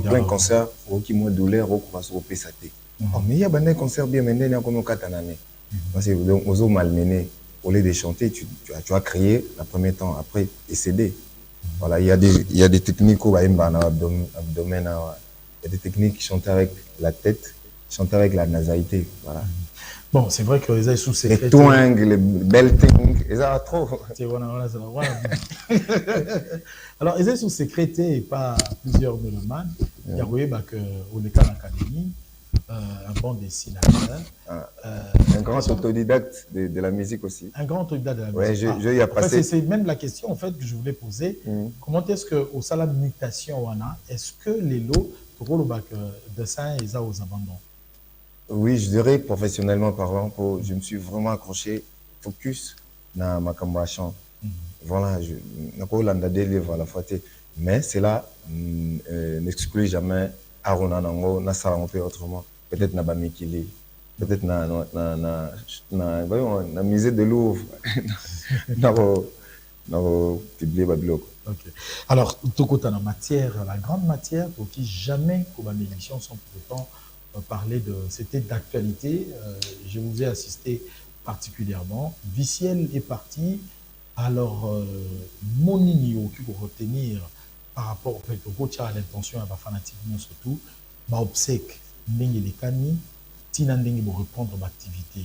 plein concert qui moi douleur au va se repasser. Oh mais il y a un concert bien mené il y a comme 4 années. Parce que donc aux malmené au lieu de chanter tu as crié le premier temps après et céder. Voilà, il y a des techniques au abdomen, il y a des techniques qui chantent avec la tête, chantent avec la nasalité, voilà. Bon, c'est vrai que les sous secret. Les twang, les belting, ils ont trop. Alors, ils sont sécrétés par plusieurs mélomanes. Il y a que au Lekan Academy, un bon dessinateur. Un grand autodidacte de la musique aussi. Un grand autodidacte de la musique. Ouais, je y ai passé. C'est même la question en fait que je voulais poser. Comment est-ce que au salon mutation est-ce que les lots pour le bac dessin et ça aux abandons? Oui, je dirais professionnellement parlant, je me suis vraiment accroché, focus dans ma campagne. Voilà, je n'ai pas des livres à la fois. Mais cela n'exclut jamais Aruna Nango, Nassara on peut autrement. Peut-être na Bamikili, peut-être na musée de Louvre, na publié Babylone. Ok. Alors, tout côté en matière, la grande matière, pour qui jamais pour une émission sans pour autant parler de, c'était d'actualité. Je vous ai assisté particulièrement. Viciel est parti. Alors, mon niveau qui pour retenir par rapport au fait que à l'intention à ma fanatique surtout, ma obsèque n'engue les cani, tina n'engue pour reprendre ma activité.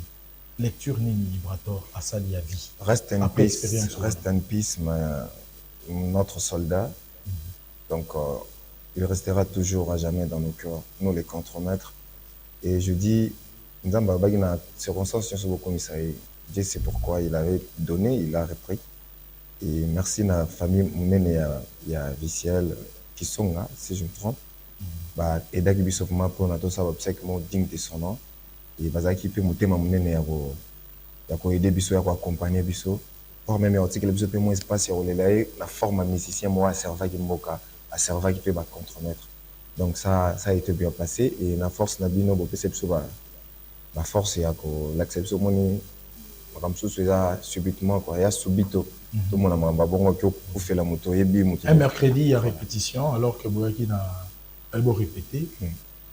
Lecture n'engue librator à sali à vie. Reste in peace, notre soldat. Donc, il restera toujours à jamais dans nos cœurs, nous les contremaîtres. Et je dis, Nzamba Bagina, circonstance sur le commissariat. Dieu sait pourquoi il avait donné, il a repris. Et merci à la famille Mounene, il y a Viciel qui sont là, si je me trompe. Et d'ailleurs, il y a pour notre savoir psychiquement digne de son nom. Et il qui peut monter ma Mounene, il y a aider Bisso, il y a accompagner Bisso. Or, même si il y a moins espace, il y a la forme musicien, moi, à servir qui moka, à servir qui peut compromettre. Donc, ça a été bien passé. Et la force n'a bien la force, il y a l'acceptation comme ça, subitement, quoi. Il y a subito. Tout le monde a fait la moto. Un mercredi, il y a répétition, alors que Bouraki n'a pas répété.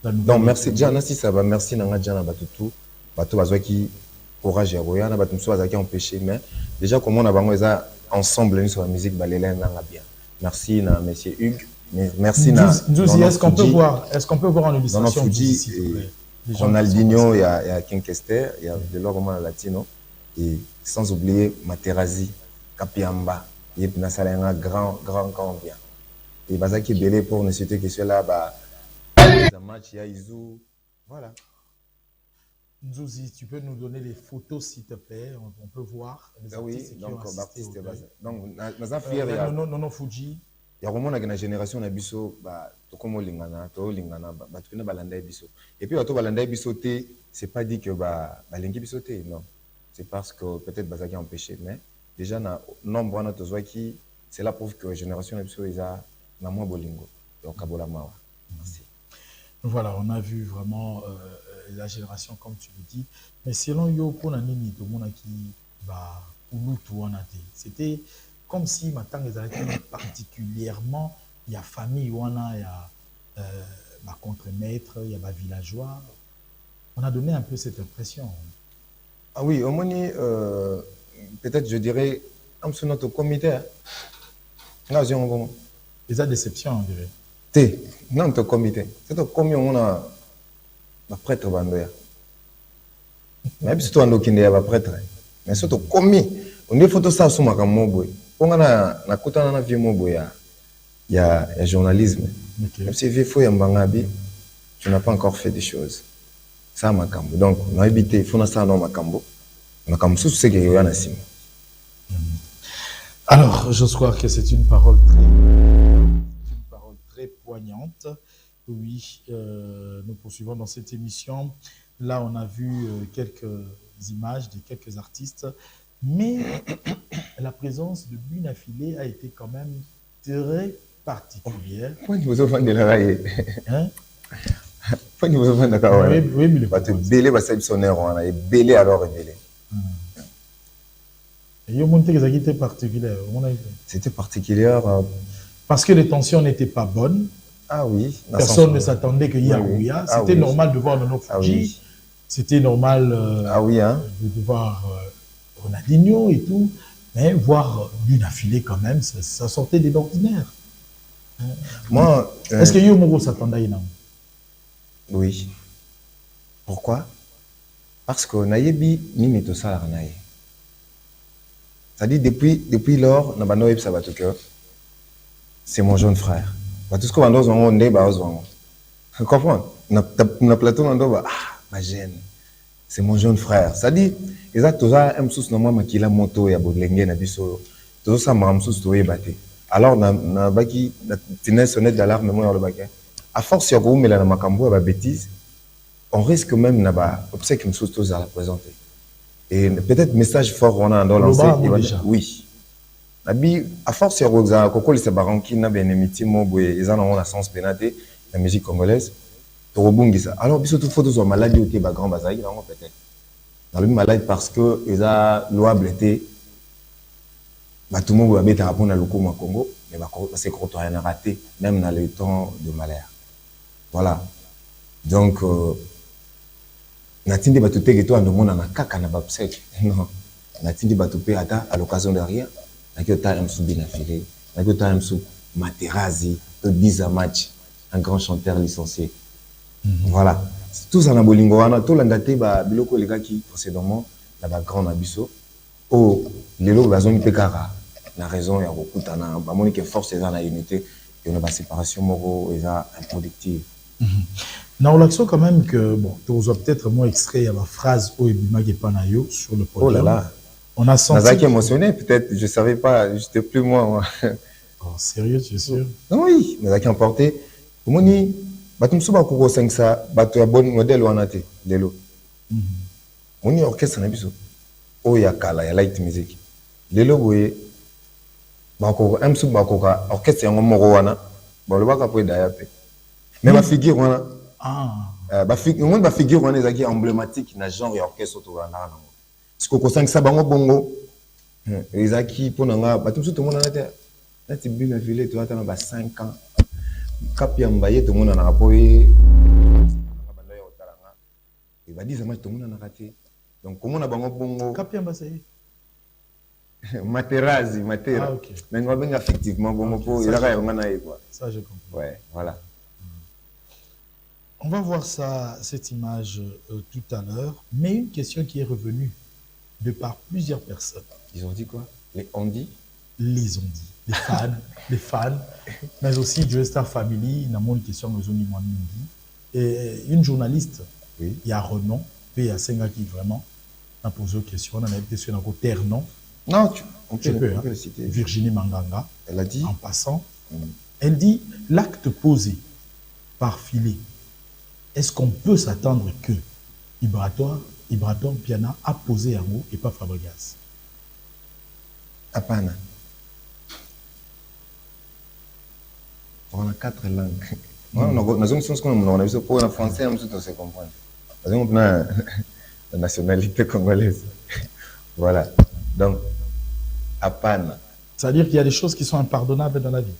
Donc, merci, Diana, si ça va, merci, Nanga Diana Batutu. Bato Bazouaki, courage, Royana, Batum Soazaki empêché. Mais déjà, comment on a besoin ensemble sur la musique, Baléla, Nanga bien. Merci, monsieur Hugues. Merci, est-ce qu'on peut voir en illustration Ronaldinho, il y a King Kester, il y a de l'or latino. Et sans oublier Materazzi, Kapiamba, il y a un grand bien. Et Bazaki Belé pour ne citer que cela, match, il y a Izou, voilà. Nzouzi, tu peux nous donner les photos s'il te plaît, on peut voir les artistes qui ont assisté au deuil. Donc, non, Fuji. Il y a vraiment une génération qui a biso, comme Lingana, balanda biso. Et puis, balanda biso, c'est pas dit que balengi biso non. C'est parce que peut-être Bazaki a empêché, mais déjà, nombre de gens qui, c'est la preuve que la génération est a moins bolingo. Donc, Kabola Mawa. Merci. Voilà, on a vu vraiment la génération, comme tu le dis. Mais selon Yoko Nanini, tout le monde qui va ou c'était comme si maintenant les Algériens particulièrement, il y a famille, il y a contre-maître, il y a villageois. On a donné un peu cette impression. Ah oui, au moins, peut-être je dirais, comme sur notre comité, les a déception, on dirait. Notre comité, c'est au comité, on a un prêtre bandoya. Même si tu as un prêtre, mais c'est au comité, on est photo ça sur ma caméra. On a un côté dans la vie, il y a un journalisme. Même si il faut y bangabi, tu n'as pas encore fait des choses. Ça ma cambo. Donc, on a habité, il faut ça dans ma cambo. On a comme sous ce qu'il y a dans. Alors, je crois que c'est une parole très poignante. Oui, nous poursuivons dans cette émission. Là, on a vu quelques images de quelques artistes, mais la présence de Bunafilé a été quand même très particulière. Vous avez de la raille. Hein? Oui, mais le belé va s'être sonné, on a belé alors belé. C'était particulière. C'était particulière. Parce que les tensions n'étaient pas bonnes. Ah oui. Personne ne s'attendait qu'il y ait Aouya. C'était normal de voir Nono Fouji. Ah oui. C'était normal hein? de voir Ronaldinho et tout. Mais voir d'une affilée quand même, ça sortait de l'ordinaire. Moi, est-ce que Yomoro s'attendait à Oui. Pourquoi? Parce que Nayebi Nini to sala naye. C'est-à-dire depuis lors, na bando ça va tout que c'est mon jeune frère. Ba tout ce que bando zongo ndé ba ozongo. Tu comprends? Na plateau bando ba jeune. C'est mon jeune frère. C'est-à-dire eza toza msus na moi makila moto ya bolenge na biso. Tozo sa msus to yebate. Alors na baki na tinel sonnette d'alarme moi le baquet. À force ya ko mela na makambo ba bêtise, on risque même là-bas, c'est que nous sommes tous à la présenter. Et peut-être message fort on a dans lancé. Oui. À force il y a Rosa, Coco les Baranki n'a bien émité moi ils en ont la sens pénaté la musique congolaise. Torobungisa. Alors biso tout photos sont malades au Téba grand bazar il en peut-être. Dans le malade parce que ils a louable été bah tout le monde va mettre à répondre à l'Oko Congo mais bah c'est qu'on rien raté même dans le temps de malheur. Voilà. Donc natindi batute que toi ndomona na kaka na babsek non natindi batute ata à l'occasion de rien nakota msu bien affilé nakota msu Materazzi to 10 match un grand chanteur licencié voilà tout ça na bolingo wana to landate ba biloko lekaki précédemment na ba grand abisso oh lelo bazoni pekara na raison ya kokutana ba moni que force eza na unité et on a ba séparation moko eza improductive. Non, l'action quand même que, bon, tu as peut-être moins extrait à la phrase Oebima Gepanayo sur le podium. Oh là là. On a senti. Nazaki émotionné, peut-être, je ne savais pas, j'étais plus moi. Oh, sérieux, tu es sûr? Non, oui, Nazaki emporté. Moni, batumsu bakuro 500, batu ya bon modèle wanate, lelo. Moni orchestre na biso. Oh ya kala, ya light music. Lelo boye, bakuro, msu bakuro, orchestre yango moko wana, bon, le baka poe daya pe. Mais ma figure wana, ba figure wana ezaki emblématique na genre ya orchestre to wana na. Siko ko 500 bango bongo. Ezaki pona nga batumsu to mona na te. Na ti bien affilé to ata na ba 5 ans. Kapi ambaye to mona na rapoye. Ba loyo otalanga. Et ba 10 match to mona na raté. Donc comment na bango bongo. Kapi ambaye. Materazzi. Ah, ok. Mais on va effectivement bongo po il a nga na quoi. Ça je comprends. Ouais, voilà. On va voir ça, cette image tout à l'heure, mais une question qui est revenue de par plusieurs personnes. Ils ont dit quoi? Les on dit? Les ont dit. Les fans, mais aussi Joe Star Family, il y a une question et une journaliste, oui. Il y a Renan, puis il y a Senga qui vraiment a posé une question, on a été sur un côté Ternon. Non, on peut le citer. Virginie Manganga, elle a dit, en passant, elle dit l'acte posé par Filet. Est-ce qu'on peut s'attendre que Ibrator Piana a posé un mot et pas Fabregas? Apana. On a 4 langues. On a une chose qu'on a pour un français, on se comprend. On a la nationalité congolaise. Voilà. Donc, Apana. C'est-à-dire qu'il y a des choses qui sont impardonnables dans la vie.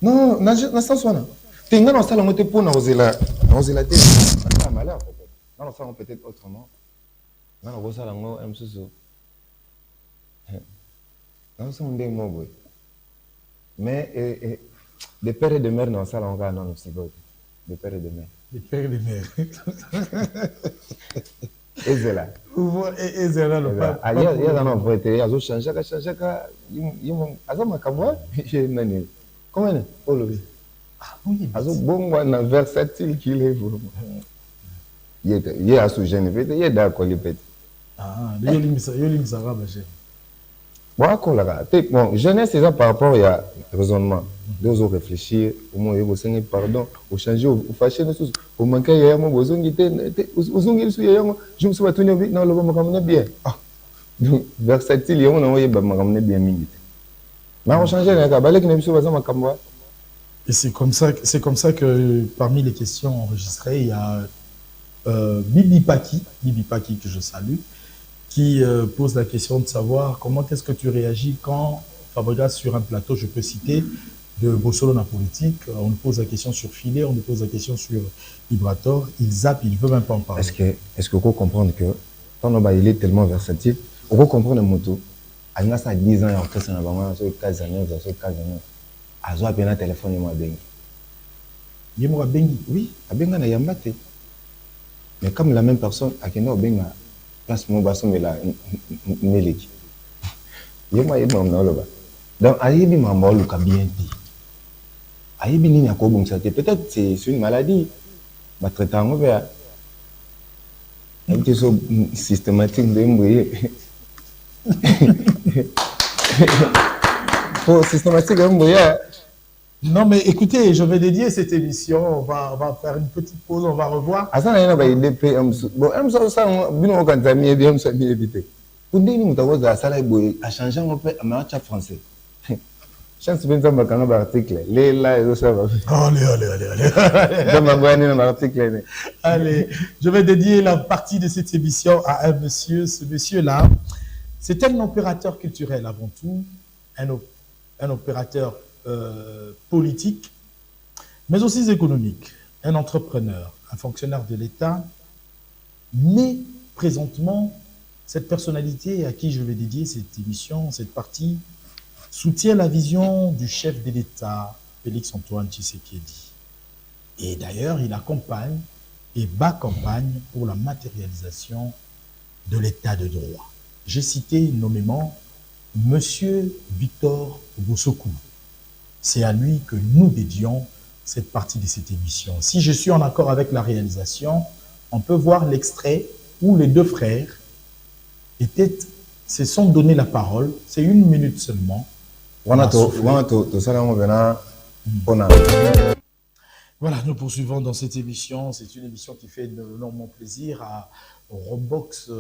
Non, dans ce sens-là. Tenga dans ça, on te pour oser la tête. C'est un malheur peut-être. Non, ça on peut-être autrement. Non, on ça lango msusu. Non, ça on dit moi. Mais des pères et des mères dans ça on va non c'est bon. Des pères et des mères. Des pères et des mères. Et c'est là. Et c'est là le pas. Ah, il y a dans notre vrai, il y a changé il a ma kabwa, j'ai nani. Comment on le oui, bon versatile qu'il est vraiment. Il est à ce jeune il est d'accord les pète. Ah, yolim sara ba jeune. Bon, jeunesse c'est ça par rapport à raisonnement. Deux autres réfléchir, au moins vous seignez pardon, au changer, au fâcher nous au manquer hier moi vous je me suis battu non le me bien. Ah. Donc versatile il on envoyer ba me bien mingi. Mais on changer na ka balek na biso baza makambo. Et c'est comme ça que parmi les questions enregistrées, il y a Bibi Paki que je salue, qui pose la question de savoir comment est-ce que tu réagis quand Fabregas sur un plateau, je peux citer, de Bossolo na politique. On nous pose la question sur Filet, on nous pose la question sur Librator. Il zappe, il ne veut même pas en parler. Est-ce que vous comprenez que quand il est tellement versatile, on peut comprendre le moto. Il y a 10 ans, il y a 15 ans, il y a 15 ans, il y a un téléphone, il y a un bengi. Oui, il y a un bengi. Mais comme la même personne, il y a un bengi. Place mon basson, mais là, Neleki. Il y a un bengi. Donc, il y a un bengi qui bien dit. Il y a un bengi qui peut-être c'est une maladie. Il y a un bengi. C'est systématique de m'oublier. Systématique de m'oublier. Non, mais écoutez, je vais dédier cette émission. On va faire une petite pause, on va revoir. Ah, ça, il y a une idée. Bon, ça, on a un bien, bien, ça, bien évité. Pour dire que nous avons ça, a changé un peu en match français. Chance bien ça, ma canne article. Les là, et ça va. Allez. Allez, je vais dédier la partie de cette émission à un monsieur. Ce monsieur-là, c'est un opérateur culturel avant tout, un opérateur politique, mais aussi économique, un entrepreneur, un fonctionnaire de l'État. Mais présentement, cette personnalité à qui je vais dédier cette émission, cette partie, soutient la vision du chef de l'État, Félix-Antoine Tshisekedi. Et d'ailleurs, il accompagne et bat campagne pour la matérialisation de l'État de droit. J'ai cité nommément M. Victor Bossokou. C'est à lui que nous dédions cette partie de cette émission. Si je suis en accord avec la réalisation, on peut voir l'extrait où les deux frères se sont donné la parole. C'est 1 minute seulement. Voilà, nous poursuivons dans cette émission. C'est une émission qui fait énormément plaisir à Rombox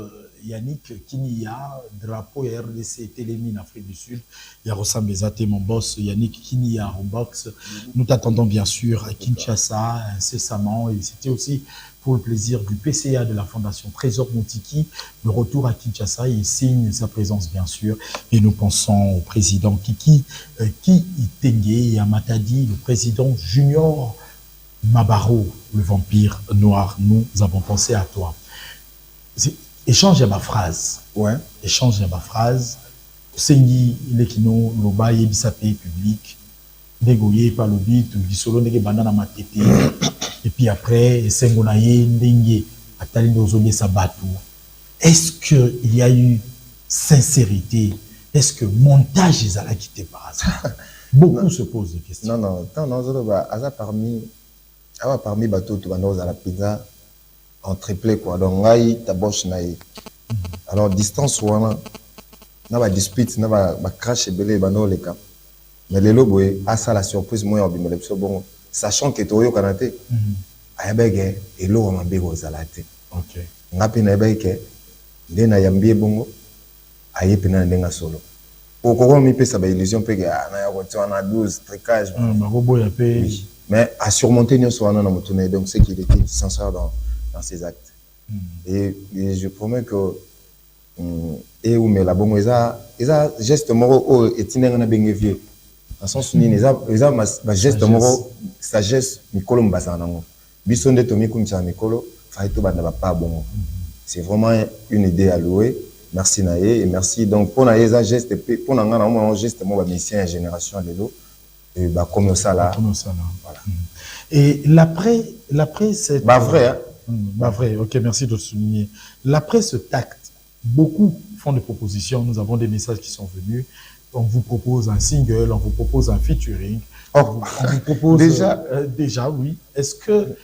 Yannick Kinia, drapeau RDC Télémine Afrique du Sud. Il y a Rossam Bezate, mon boss Yannick Kinia, Rombox. Nous t'attendons bien sûr à Kinshasa incessamment. Et c'était aussi pour le plaisir du PCA de la Fondation Trésor Montiki, le retour à Kinshasa. Il signe sa présence bien sûr. Et nous pensons au président Ki Itenge et à Matadi, le président junior Mabaro, le vampire noir. Nous avons pensé à toi. Échange à ma phrase. Ouais. Échange à ma phrase. Sengi lekino loba yebisapé public. Négoyé par le bit, du solo nege bandana matete. Et puis après, sengo na ye ndenge atali nozonye sabatu. Est-ce qu'il y a eu sincérité? Est-ce que montage est à la quitté par hasard? Beaucoup se posent des questions. Non, parmi bateaux, tu vas nous à la pizza en triplé quoi. Donc, ta boche naïe. Alors, distance, on a dispute, on a crash et belé, on les cas. Mais les lobes, ça la surprise, moi, bon, sachant que tu es au Canada, et l'eau, on m'a bien aux alatés. Ok. On a pu n'avoir dena yambie bongo aye pena ndenga solo okoko mi pesa ba illusion pe ga na ya ko na 12 tricage marobo ya pe oui. Mais à surmonter nos soins dans notre tournée, donc c'est qu'il était sincère dans ses actes. Et je promets que et où mais la bonne ils geste moro et tinenga na bengue vieux en sens ni ils ma geste moro sagesse mikolo mbasa nango bisonde to mikuncha mikolo faito banda ba bon. C'est vraiment une idée à louer. Merci Naé et merci donc pour Naé ça geste pour nanga na mo geste mo ba mission génération de l'eau et bah comme ça là voilà. Et l'après c'est vrai hein? Vrai, ok, merci de le souligner. L'après ce tact, beaucoup font des propositions. Nous avons des messages qui sont venus. On vous propose un single, on vous propose un featuring. On vous propose déjà oui. Est-ce que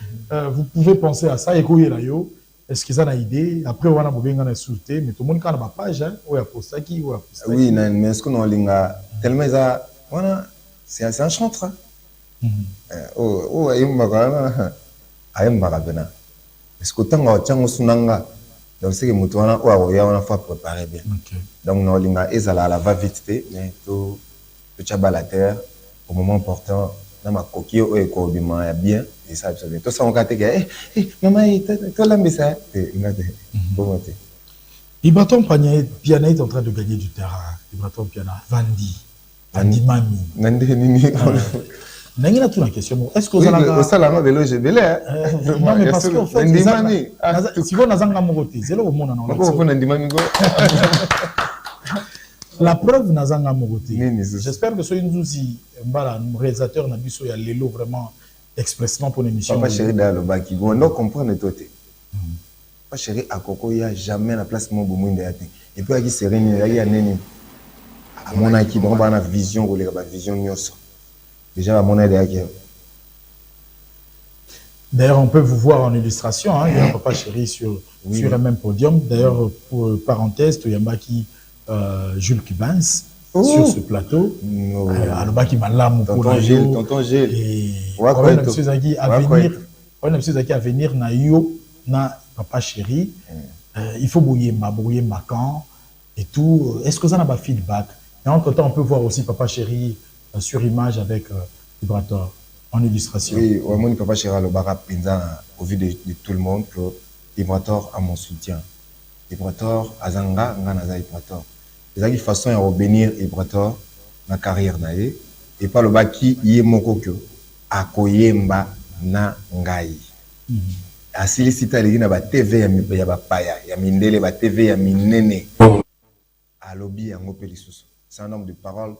vous pouvez penser à ça? Est-ce qu'ils ont une idée? Après, on a besoin insulter, mais tout le monde a une page, hein? Oui, mais est-ce qu'on a tellement ça, voilà, c'est un chantre. Est-ce que tant que tu sunanga, donc c'est que mutuana ou aroya on a fait préparer bien. Donc nous linga ezala la va vite mais tout chaba la terre au moment important dans ma coquille ou écobima ya bien et ça absolument. Tout ça on gâte que maman toi l'ambisa et ngate bon matin. Ibraton Piana est en train de gagner du terrain. Ibraton Piana Vandi. Andimami. Nangi na tout la question. Est-ce que vous avez au salon de loge belé? Non mais parce qu'en fait Andimami. Si vous n'azanga mogoté, c'est là au monde Andimami go. La preuve n'azanga mogoté. J'espère que soyez nous aussi réalisateur Nabiso ya lelo vraiment expressement pour l'émission. Papa chéri dans le baki. On doit comprendre toi. Papa chéri à Koko il y a jamais la place mon boumou ndeyate. Et puis aki sereni il y a neni. À mon aki bon ba na vision ou la vision nyos. Déjà à mon aide aki. D'ailleurs, on peut vous voir en illustration, hein, il y a Papa Chéri sur le même podium. D'ailleurs, pour parenthèse, il y a Jules Cubans sur ce plateau. Alobaki Malam tonton Gilles. Et à venir na yo na Papa Chéri. Il faut brouiller ma camp et tout. Est-ce que ça n'a pas feedback? Et entre-temps, on peut voir aussi Papa Chéri sur image avec Vibrator. En illustration. Oui, mon Papa Chéri le bara pinza au vu de tout le monde que Vibrator a mon soutien. Vibrator azanga ngana za Vibrator. C'est une façon de revenir Vibrator na carrière nae et pas le baki yé moko que akoyemba na ngai. Asili sita legi na ba TV ya ba paya ya mindele ba TV ya minene. Alobi yango pe lisusu. C'est un homme de parole.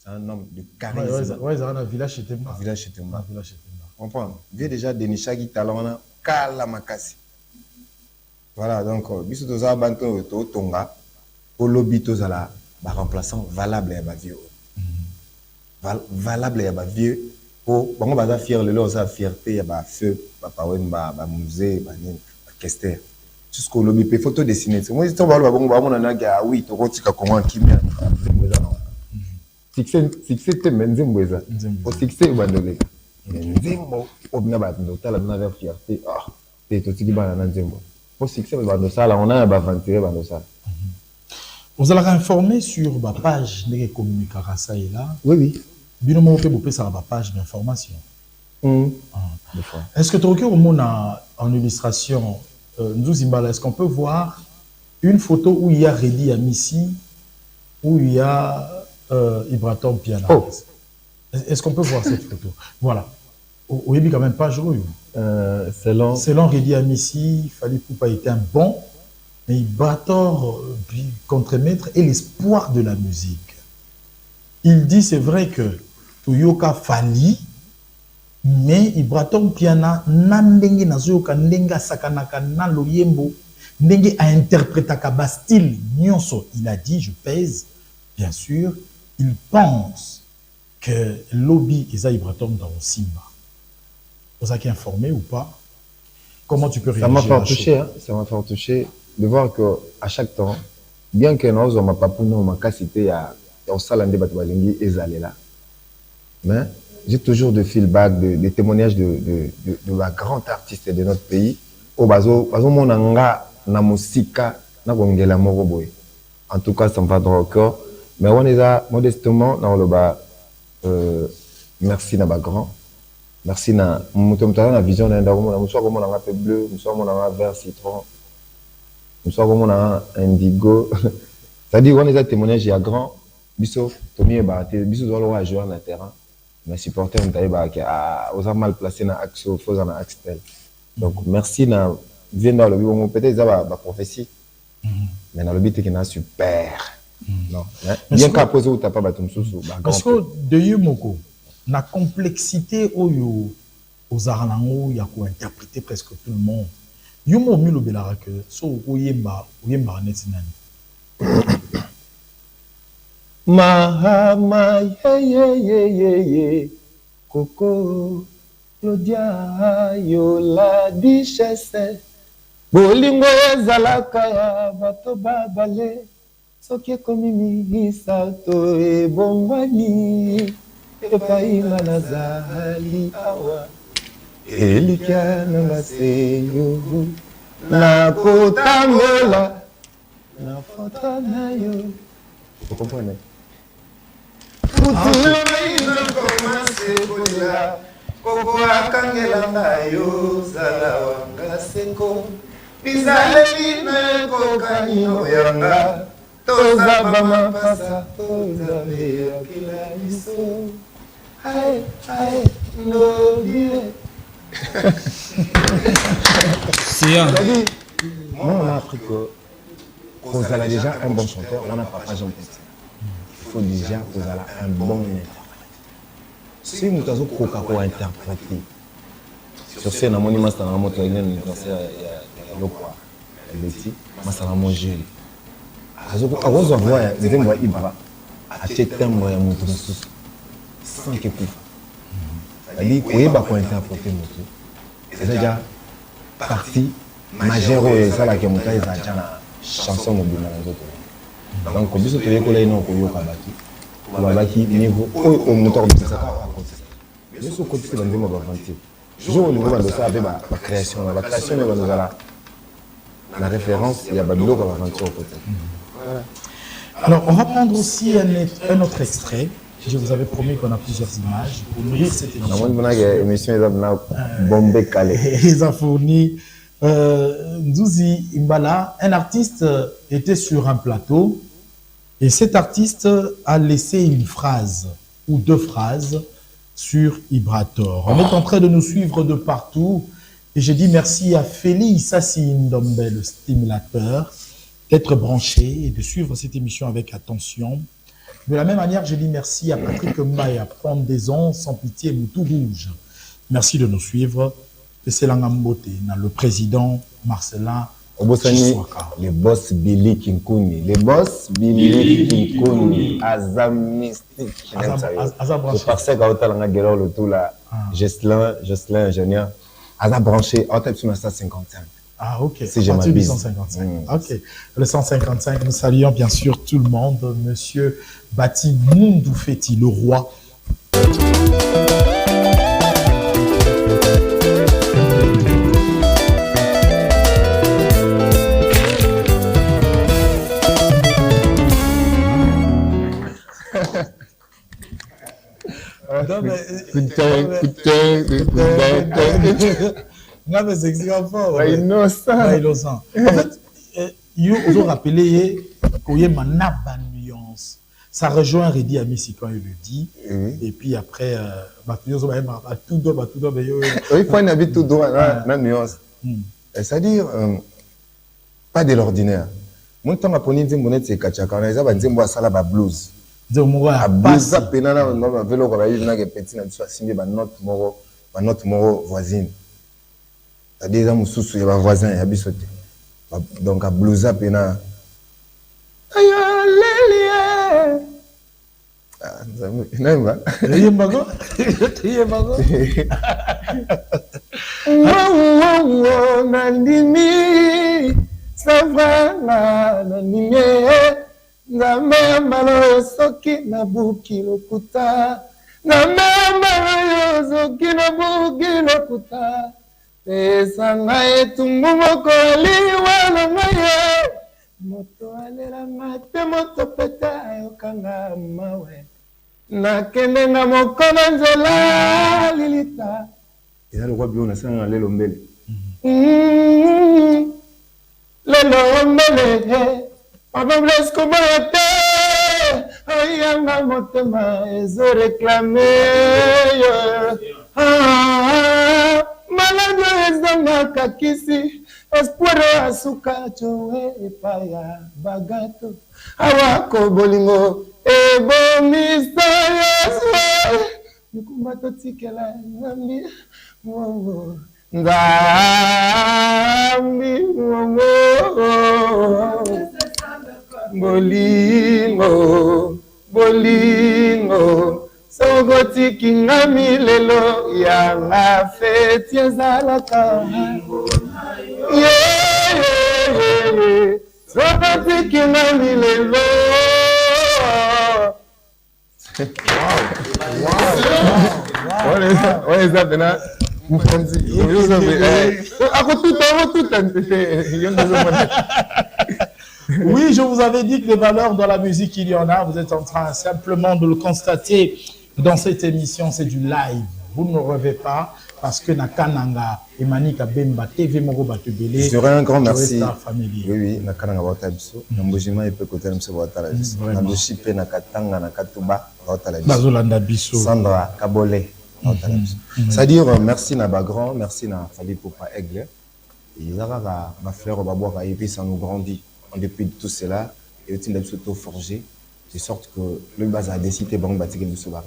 Un homme de charisme. Ouais, ça a un village chez Temba. Village chez Temba. Comprends? Vieux déjà Denishagi talona kala makasi. Voilà donc biso toza banto to tonga au lobby tozala ba remplaçant valable ya ba vieux. Valable ya ba vieux po bango baza fier lelo ça fierté ya ba feu papa wemba ba musée ba nini ba kester. Jusqu'au lobby pe photo dessiner. Moi je tombe ba bango ba mona na ga oui to kotika comment kimia. Succès te menzembweza au succès bandoleka nzembo obina ba ndotala na vers fierté te to tiki bana nzembo au succès bandosala on a ba aventurer bandosala. Vous allez informer sur ma page de communication ça et là. Oui bino mo pe bopé ça ba page d'information. Est-ce que tu au monde en illustration nous Zimbala, est-ce qu'on peut voir une photo où il y a Redi Amissi, où il y a Ibratom Piana. Est-ce qu'on peut voir cette photo? Voilà. Au début, quand même pas joué. Selon Redi Amissi, Fali Poupa était un bon, mais Ibrator, contre-maître, est l'espoir de la musique. Il dit, c'est vrai que Toyoka Fali, mais Ibratom Piana, Nandenge Nazoyoka, Nenga Sakanaka, Naloyembo, Nenge a interprété Kaba style Nyonso. Il a dit, je pèse, bien sûr, il pense que lobby Isa Ibratom dans Simba. Vous avez informé ou pas? Comment tu peux réagir? Ça m'a fait toucher, hein? Ça m'a fait toucher de voir que à chaque temps, bien que nous on m'a pas pour nous ma cité à au salande batubalingi ezalé là, mais j'ai toujours de feedback, des témoignages de la grande artiste de notre pays. Au bazo monanga na musika na gongela moroboy. En tout cas, ça me va droit au corps. Mais on est là modestement dans le bas. Merci na ba grand. Merci na mutomtana na vision na ndako na muso ko mona nga pe bleu, muso mona nga vert citron. Muso ko mona indigo. Ça dit on est là témoignage ya grand. Biso Tommy ba te biso doit le jouer na terrain. Mais supporter on taille ba a aux mal placé na axe faux na axe tel. Donc merci na vient dans le bon peut-être ça ba prophétie. Mais dans le but qui na super. Non, bien qu'à poser ou t'as pas battu sous. Parce que de Yumoko, la complexité aux aranango, il y a quoi interpréter presque tout le monde. Yumo milo belara que so oyemba netinani. Mahama ye Coco Claudia yo la duchesse bolingo ezalaka ya bato babale. Soki komi sato e bongwani epainga nazali awa elikia nanga seyo na kotambola na fota na yo. Vous comprenez? Kutula maina komase kola koko akangela ngayo zala wanga senko bizale bine kokani oyanga Toza bama pasa, toza vea kila iso. Aïe, aïe, no dire. C'est un. Moi, on a appris que Kozala a déjà un bon chanteur, on a papa Jean Petit. Il faut déjà Kozala un bon interprète. Si nous avons Coca-Cola interprété, sur scène, on a mis Master Namo, il y a un concert, il y a l'Okwa, il y a Betty, Master Namo Gilles. À cause de la voix, il y a un Ibra, à Tchetem, il y a un Moutoumoussous, sans qu'il puisse. C'est-à-dire qu'il y a un interprété, c'est déjà partie majeure de ça qui est montée dans la chanson de Bima. Donc, comme ça, tu es collé dans le Kabaki. Kabaki, niveau au moteur de ça. Je suis côté de l'endroit où on je joue au niveau de ça avec la création. La création est la référence, il y a Babylone qui va aventure peut-être. Alors, on va prendre aussi un autre extrait. Je vous avais promis qu'on a plusieurs images pour nourrir cette émission. On a une émission bombée calée. Ils ont fourni Nzuzi Imbala. Un artiste était sur un plateau et cet artiste a laissé une phrase ou deux phrases sur Ibrator. On est en train de nous suivre de partout et j'ai dit merci à Félix Sassi Ndombe, le stimulateur, d'être branché et de suivre cette émission avec attention. De la même manière, je dis merci à Patrick Mbaye, à Prendre des Ondes, Sans Pitié, Moutou Rouge. Merci de nous suivre. Et c'est Langambote, le président Marcelin Chiswaka. Les boss Billy Kinkuni. Les boss Billy Kinkuni. Azam mystique. Je pensais qu'à autant le tout là. Jocelyn, ingénieur. Azam branché, en tête sur 155. Ah, ok. Si j'ai ma bise. 155. Ok. Le 155, nous saluons bien sûr tout le monde. Monsieur Bati Mundou Feti, le roi. Non, mais c'est extrêmement innocent. En fait, vous rappelez qu'il y a une nuance. Ça rejoint Redi Amissi quand il le dit. Et puis après, il faut un habit tout droit, la nuance. C'est-à-dire, pas de l'ordinaire. Moi, quand je suis venu c'est Kachaka, on a dit que c'est blues. A blues, penana, on vélo, on a eu une petite signé notre moro voisine. C'est-à-dire, il y a un voisin, il y a bisoté. Donc, à blues, penana. Aïe, lélié. Nandimi, savana, nandimi. Namamba soki na buki lokuta, namamba soki na buki lokuta. Pesanga etumbu moko liwa na maye, moto alela mate moto peta ayokanga mawe. Nakende na moko na nzela lilita. Eza lokwa bio na sanga lelo mbele. Lelo mbele. Abables comme ayanga motema ezo réclamer malade ezanga kakisi espoir asuka chowe epaya bagato awako bolingo ebomisa yesu nikumbato tikela ngambi mongo ngambi mongo bolingo, bolingo, sogoti kingami lelo ya la fête ezalaka. Sogoti kingami lelo. What is that, Bena? Oui, je vous avais dit que les valeurs dans la musique, il y en a. Vous êtes en train simplement de le constater dans cette émission. C'est du live. Vous ne me rêvez pas. parce que Nakananga Emani Kabemba TV Moko Batubele. Je dirais un grand merci. Oui, oui, Nakananga Batabiso. Nambojima et peut côté Mse Botala Biso. Nandoshipé Nakatanga Nakatuba Botala Biso. Bazolanda Biso. Sandra Kabole Botala Biso. C'est-à-dire merci na Bagran, merci na Fali Popa Aigle. Et là, ma fleur Baboa et puis ça nous grandit. Depuis tout cela, et aussi nous sommes forgé de sorte que le bas a décidé de bâtir le souverain.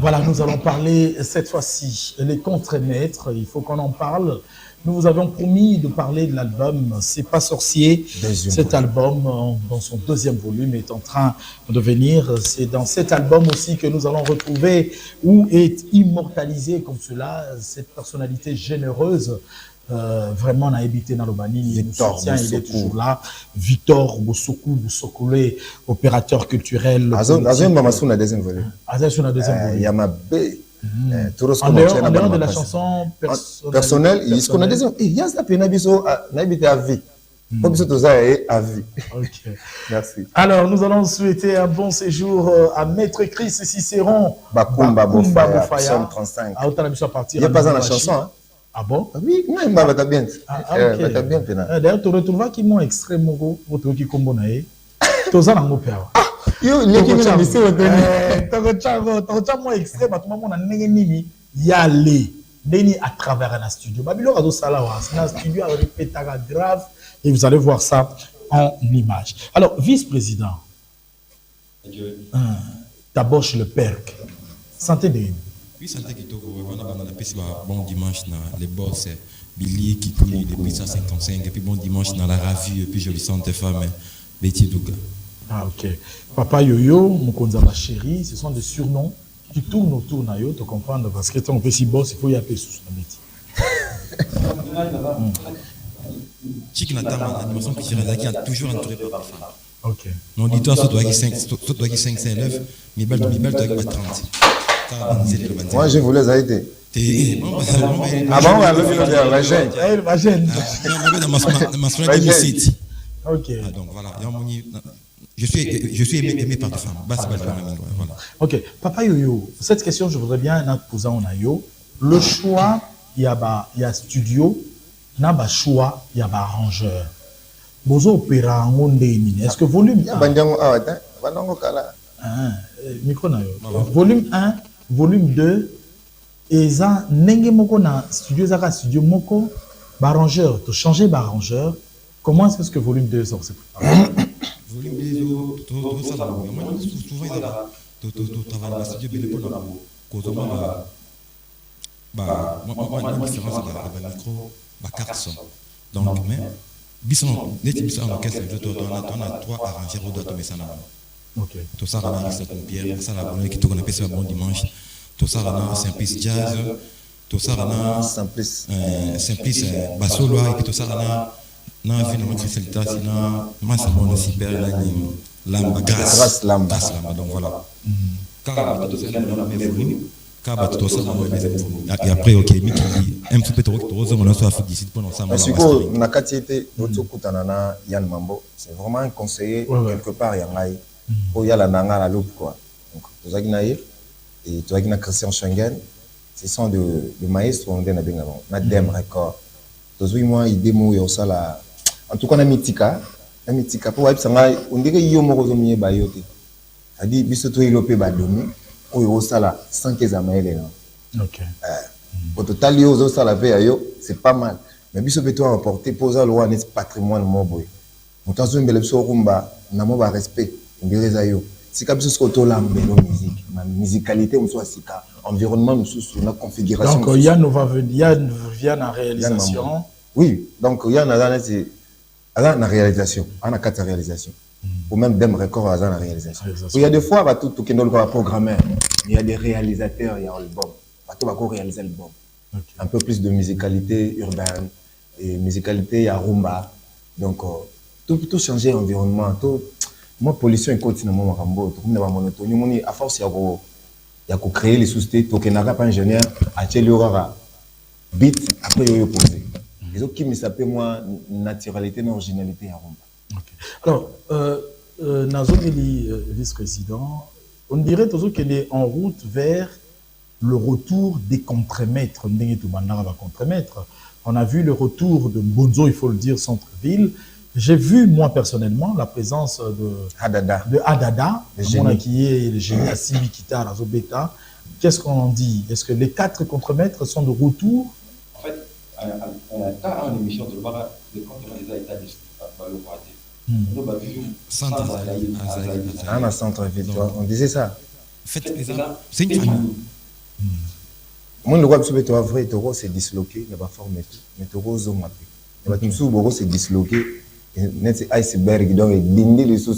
Voilà, nous allons parler cette fois-ci les contre-maîtres. Il faut qu'on en parle. Nous vous avions promis de parler de l'album C'est pas sorcier. Cet album, dans son deuxième volume, est en train de venir. C'est dans cet album aussi que nous allons retrouver où est immortalisé comme cela cette personnalité généreuse. Vraiment, on a habité dans le Banini. Victor Boussokou. Il est toujours là. Victor Boussokou, Boussokoulé, opérateur culturel. Azon Mamassou, la deuxième volume. Azon, la deuxième volume. Yamabé. En dehors de la chanson personnelle, il y a des gens. Il y a ça, puis on a habité à vie. Comme ça, tout ça est à vie. Ok. Merci. Alors, nous allons souhaiter un bon séjour à Maître Chris Cicéron. Bakumba Bofaya, Psalm 35. Il n'y a pas dans la chanson, hein? Ah bon? Oui, mais va t'as bien. T'as bien. D'ailleurs, tu retrouveras qui m'ont extrait mon qui combo nae. Toza nango père. Yo, les qui m'ont mis sur le Toza moi extrait, bah tout le monde a nini yale. Neni à travers un studio. Babylon a do salawa. C'est un studio à répéter grave et vous allez voir ça en image. Alors, vice-président. D'abord chez le PERC. Santé de. Oui, santé qui on a appris bon dimanche dans les boss Billy qui coule depuis 155 et puis bon dimanche dans la revue et puis jolie santé femme Betty Douga. Ah ok. Papa Yoyo, Mukonza ma chérie, ce sont des surnoms qui tournent autour de yo, tu comprends parce que ton petit boss il faut y appeler sous Betty. Chic Natama, l'animation culturelle qui a toujours entouré par des femmes. Ok. Non, dis-toi, ça doit être 5 9, mais belle doit être 30. Moi, je voulais arrêter. Ah bon, la gêne. La gêne. Ok. Donc voilà, je suis aimé par des femmes. Voilà. Ok. Papa Yoyo, cette question, je voudrais bien la poser en Ayo. Le choix, il y a studio, il y a choix, il y a arrangeur. Bozo opéra en est-ce que volume 1 micro na yo. Volume 1, volume 2, et ça, nenge moko na studio zaka studio moko, arrangeur, tu changer d'arrangeur. Comment est-ce que volume 2 sort? Volume 2, tout ça là. Moi, souvent, il y a tout travail dans le studio, mais pour moi, différence avec le micro, ma carte son. Donc, mais, bisson, en orchestre, on a 3 arrangeurs au doigt de mes sanamans. Ok. Tout ça, on a une pierre, ça, la bonne qui tourne, c'est un bon dimanche. Tout ça, on a Simplice Jazz. Tout ça, on a Simplice Bassolo, et puis tout ça, on a vu notre spécialité, sinon, moi, c'est mon super, Lamba, grâce Lamba. Donc voilà. Car, tout ça, on a mes volumes. Car, tout ça, on a mes volumes. Et après, ok, Mickey dit, un petit peu trop, on a soit d'ici pour nous. Parce que, na katiete, Otokutanana, Yann Mambo, c'est vraiment un conseiller, quelque part, Yangaï. Il y a la nanga la loupe quoi. Donc Tozaki Naïr et Tozaki na Christian Schengen, ce sont de maestros on a bien avant. Na Dem record. Tozui moi il démo yo ça là. En tout cas na mitika pour wipe sanga on dirait yo moko zo mié bayote. Ça dit biso to ilopé ba domi o yo ça là sans que ça maïle là. OK. Au total yo zo ça la paix yo, c'est pas mal. Mais biso peut toi emporter poser loi net patrimoine mo boy. Montant zo mbele biso rumba na mo ba respect. C'est comme si on a musique, la musicalité, on soit environnement, on a configuration. Donc Yann vient en réalisation. Oui, donc Yann a la réalisation, on a 4 réalisations. Ou même Dem Record a la réalisation. Il y a des fois, tout qui nous le programmeur, il y a des réalisateurs, il y a l'album. Tout va réaliser l'album. Un peu plus de musicalité urbaine et musicalité, il y a rumba. Donc tout changer l'environnement, tout. Moi, pollution est continue à Marambo. Tout le monde a monotonie. À force, il y a créer les sociétés. Tout le monde n'a pas ingénieur. À Tchèle, il y aura bit. Après, il y a posé. Les autres qui me s'appellent, moi, naturalité, originalité à Rome. Alors, Nazobili, vice-président, on dirait toujours qu'elle est en route vers le retour des contremaîtres. On a vu le retour de Bonzo, il faut le dire, centre-ville. J'ai vu, moi, personnellement, la présence de Hadada. qui est le génie à Simi Kita, à Zobeta. Qu'est-ce qu'on en dit? Est-ce que les 4 contremaîtres sont de retour? En fait, on a une émission de Bara, de contre les États Ah, ma centre-ville, on disait ça. C'est une famille. Moi, le roi de vrai, Toro s'est disloqué, il n'a pas formé tout. Mais Toro, Zoma. Toro s'est disloqué. C'est iceberg, donc il dindi les sous.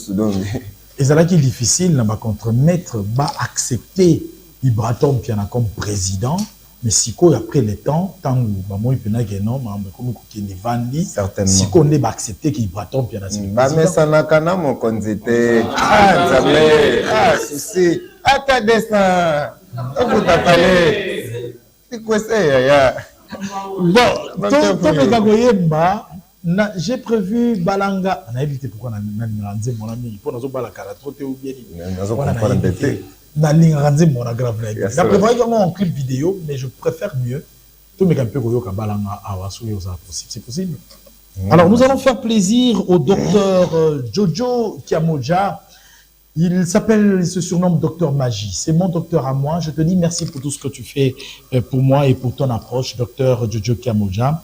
Et c'est là qui est difficile, là, contre-maître, va accepter Ibratom qui en a comme président. Mais si après les temps, tant que moi il peut n'aguer non, mais comme il est vendu, certainement. Si on est accepté qu'il Ibratom qui en a comme président. Mais ça n'a qu'à mon conzete. Ah, ça me, ah, souci. Ah, t'as descend. Vous t'as parlé. C'est quoi ça, ya? Bon, j'ai prévu Balanga. On a évité pourquoi on a dit mon ami. Pour nous la caratrote ou bien. La ligne rendez mon grave. D'après moi, il y a un clip vidéo, mais je préfère mieux. Tout mes campés que Balanga à c'est possible. Alors, nous allons faire plaisir au docteur Jojo Kiamoja. Il se surnomme Docteur Magie. C'est mon docteur à moi. Je te dis merci pour tout ce que tu fais pour moi et pour ton approche, Docteur Jojo Kiamoja.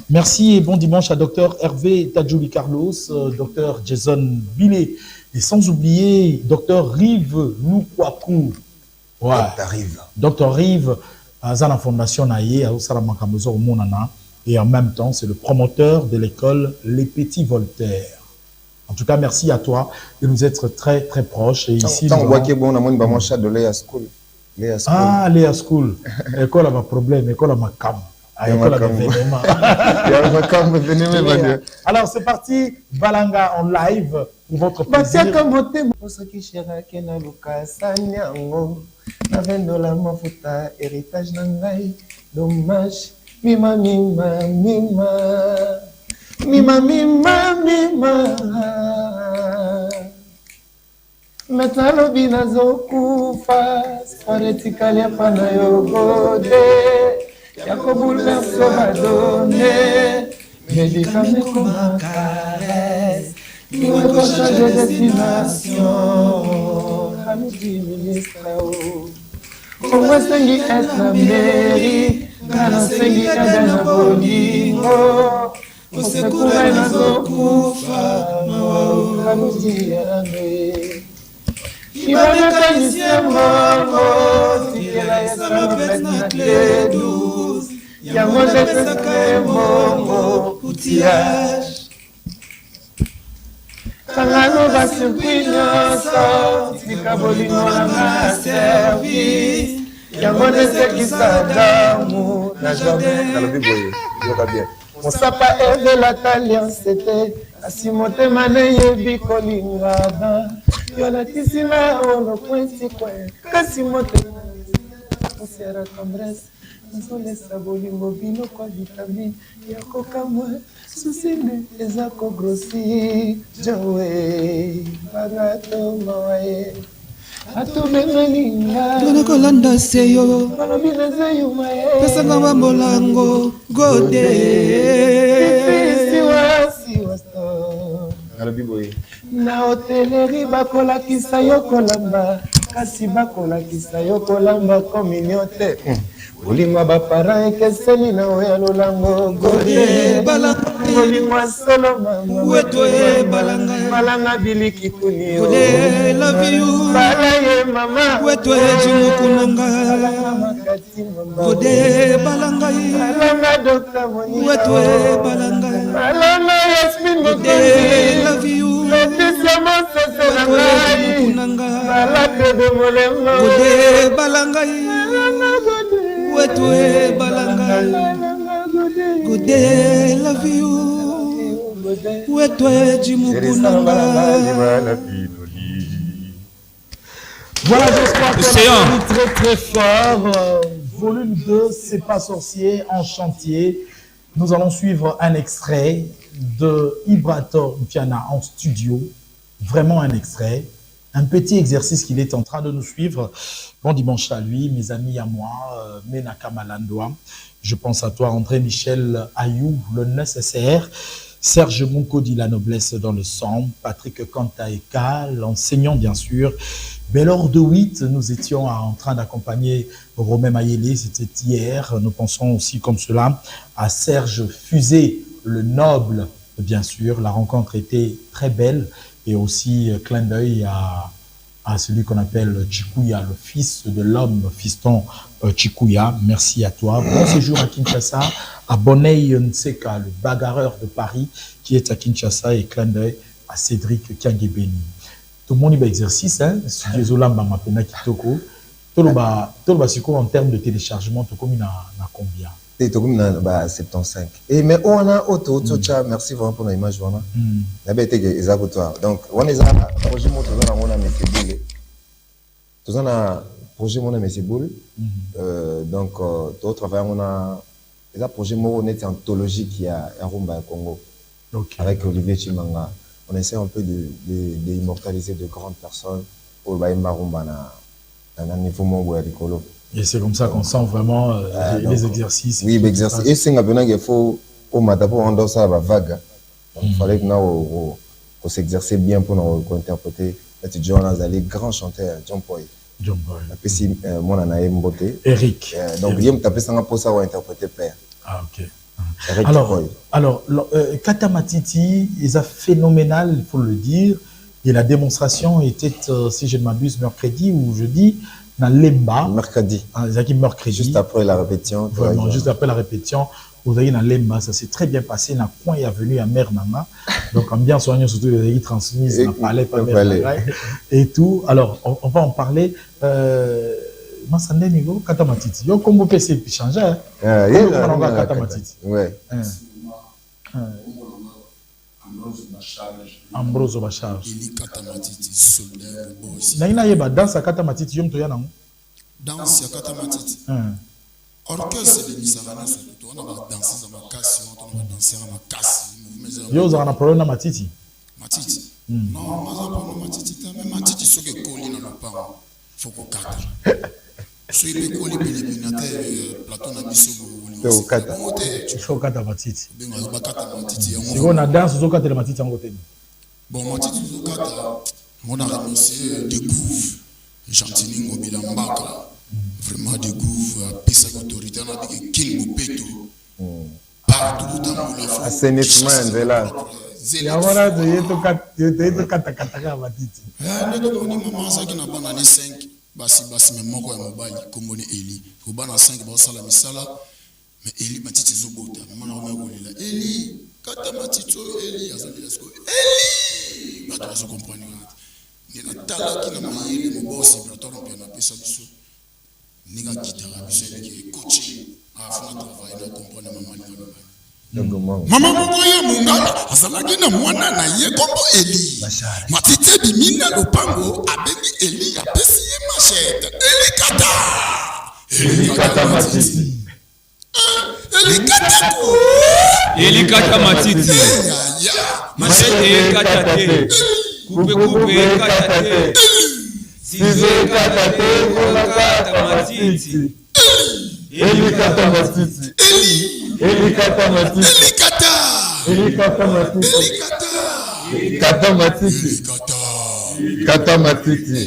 Merci et bon dimanche à Docteur Hervé Tadjouli Carlos, Docteur Jason Billet. Et sans oublier Docteur Rive Loukwakou. Ouais. Docteur Rive, à la Fondation Naye, à Osalamankamozo au Monana. Et en même temps, c'est le promoteur de l'école Les Petits Voltaires. En tout cas, merci à toi de nous être très, très proches. Et ici, on voit qu'il y a un chat de Léa School. Ah, Léa School. L'école a un problème, l'école a un cam. Alors, c'est parti. Balanga en live pour votre plaisir. Dommage, mima, mima, mima. Mima, mima, mima. Metalo binazo kufa, sparetikalia panayo gode. Yako bouleverse va donner, médicaments comme un caresse. Nous devons changer de destination. Hamidi ministre, comment est-ce être la mairie? Kana sengi kadana bolingo. Osekura nazokufa mawa hamujiyame Ibanakanisya mongo Sikela yesalopet na clé 12 Yango jetesaka mongo outillage Kangano basirkui nyonso Tika bolingo na service Yango nesekisa damu na jardin Mon sapa de la taliancete Asimote mane yebi kolingada Yola tisina ono kwenti kwe Kasimote Osiera tendresse Nzole sabolingo bino kwa vitamine Yako kamwe Susine ezako grossi Jowe Bagato mawaye Tona kolanda seyo Pesanga mambolango Gode Na hoteleri bakolakisa yo kolamba Kasi bakolakisa yo kolamba kominyote Olingwa bapara ekeseli na oya lolango Gode Olingwa solo mama Wetwe balanga Balanga biliki kuni Gode love you Balaye mama Wetwe jimukunanga Gode balanga Balanga dokta moni Wetwe balanga Balanga Yasmin Gode love you Wetwe jimukunanga Gode balanga Wetwe balanga Gode love you Wetwe jimukunanga. Voilà, j'espère que c'est très très fort. Volume 2, C'est pas sorcier en chantier. Nous allons suivre un extrait de Ibratom Piana en studio. Vraiment un extrait. un petit exercice qu'il est en train de nous suivre. Bon dimanche à lui, mes amis à moi, Menaka Malandoa. Je pense à toi, André Michel Ayou, le nécessaire. Serge Munko dit la noblesse dans le sang. Patrick Kantaeka, l'enseignant bien sûr. Bellor de 8, nous étions en train d'accompagner Romain Mayele, c'était hier. Nous pensons aussi comme cela à Serge Fusé, le noble, bien sûr. La rencontre était très belle et aussi clin d'œil à celui qu'on appelle Chikuya, le fils de l'homme, fiston Chikuya. Merci à toi. Bon séjour à Kinshasa, à Bonei Nseka, le bagarreur de Paris qui est à Kinshasa, et clin d'œil à Cédric Kiangebeni. Tout le monde y a exercice, hein. Studio Zolamba Mapena Kitoko. Tout le bas en termes de téléchargement, tout comme il a combien? C'est comme 75. Et mais on a auto, merci vraiment pour l'image. On a été exactement. Donc, on est à projet mon on a mes boules. Tout ça a projet mon mes boules. Donc, tout travail on a les projet mon on est anthologie qui a Rumba Congo. Avec Olivier Chimanga. On essaie un peu d'immortaliser de grandes personnes pour Baïmba Rumba à un niveau mon écolo. Et c'est comme ça qu'on sent vraiment les exercices. Oui, l'exercice. Et c'est un il faut au matin pour rendre ça vague. Il fallait que nous s'exercer bien pour nous interpréter. John les grands chanteurs, John Boy. John Boy. Après, si mon anaï Mbote. Eric. Donc, il m'a tapé ça pour ça interpréter père. Ah, ok. Eric alors, Kata Matiti, il est phénoménal, il faut le dire. Et la démonstration était, si je ne m'abuse, mercredi ou jeudi, dans Lemba. Mercredi. Mercredi. Juste après la répétition. Vraiment, juste après la répétition. Vous avez dans Lemba, ça s'est très bien passé. Dans coin est venu à Mère Nana. Donc, ambiance soignée, surtout les transmises, dans palais, pas et tout. Alors, on va en parler. Massandé Nigo, Kata Matiti. Yo, comme vous pouvez changer. Kata Matiti. Ouais. Ambrose Bacharge. Naina yeba danse à Kata Matiti yom toya nango. Danse à Kata Matiti. Orchestre de Misarana surtout on a dansé à Makassi, on a dansé à Makassi. Yo za na problème na Matiti. Matiti. Non, maza problème Matiti, mais Matiti so que koli na lopango. Faut ko kata. So ibe koli binateur plateau na biso Faut kata. Faut kata Matiti. Benga ba kata Matiti. Si on a danse zo kata Matiti en côté. Bon, Matiti zo kata. On a remercié Découvre, Gentini Ngobila Mbaka, vraiment Découvre, Pessa Autorité, on a dit King Mopeto, partout dans le monde. Assainissement, c'est là. Il y a voilà, il y a kata Matiti. On dit maman, ça qui n'a pas d'année 5, basi, mais moi, quoi, mobile, comme on est Eli. Au bas, dans 5, bon, ça la misala, mais Eli, Matiti Zobota, maman, on a roulé là. Eli, Kata Matiti, Eli, Azali, Eli, bah, tu vas comprendre. Nina tala qui n'a pas eu le boss laboratoire on peut appeler ça biso ninga guitare biso qui coaching afin de travailler na comprendre maman maman moko ya mungala azalaki na mwana na ye kombo Eli Matiti bimina lopango abebi Eli apesi ye machette Eli kata Matiti Eli kata Matiti machette kata te coupe kata te size kata te kata Matiti Eli kata Matiti Eli kata Matiti Kata Matiti Kata Matiti.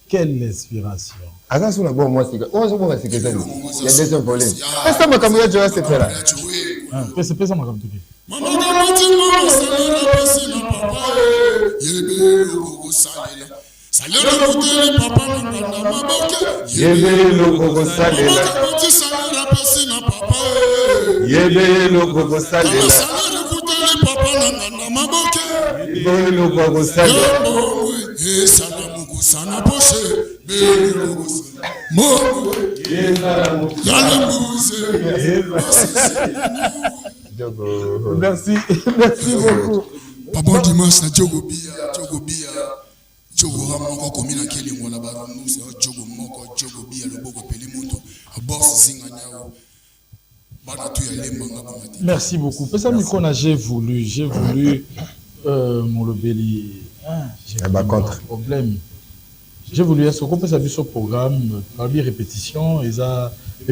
Quelle inspiration. Aga suna bon moi c'est que ça. Il y a des problèmes. Est-ce que ma caméra tu vas se faire là? C'est ça ma caméra. Maman mama salela pesi na papa yebe logo salela salela kutele papa na nganda maboke Yebe logo salela salela pesi na papa Yebe logo salela salela kutele papa na nganda maboke Yebe logo salela salamu kusana poshe be logo mo yala Merci beaucoup. Papa dimanche na Djogo Bia, Djogo Ramoko komina keli ngona baronusa Djogo moko Djogo Bia le boko peli moto a boss zinga nyao Merci beaucoup. Pesa Mikona, j'ai voulu, mon lobeli. J'ai un problème. J'ai voulu ce qu'on peut savoir sur le programme, parmi répétition, et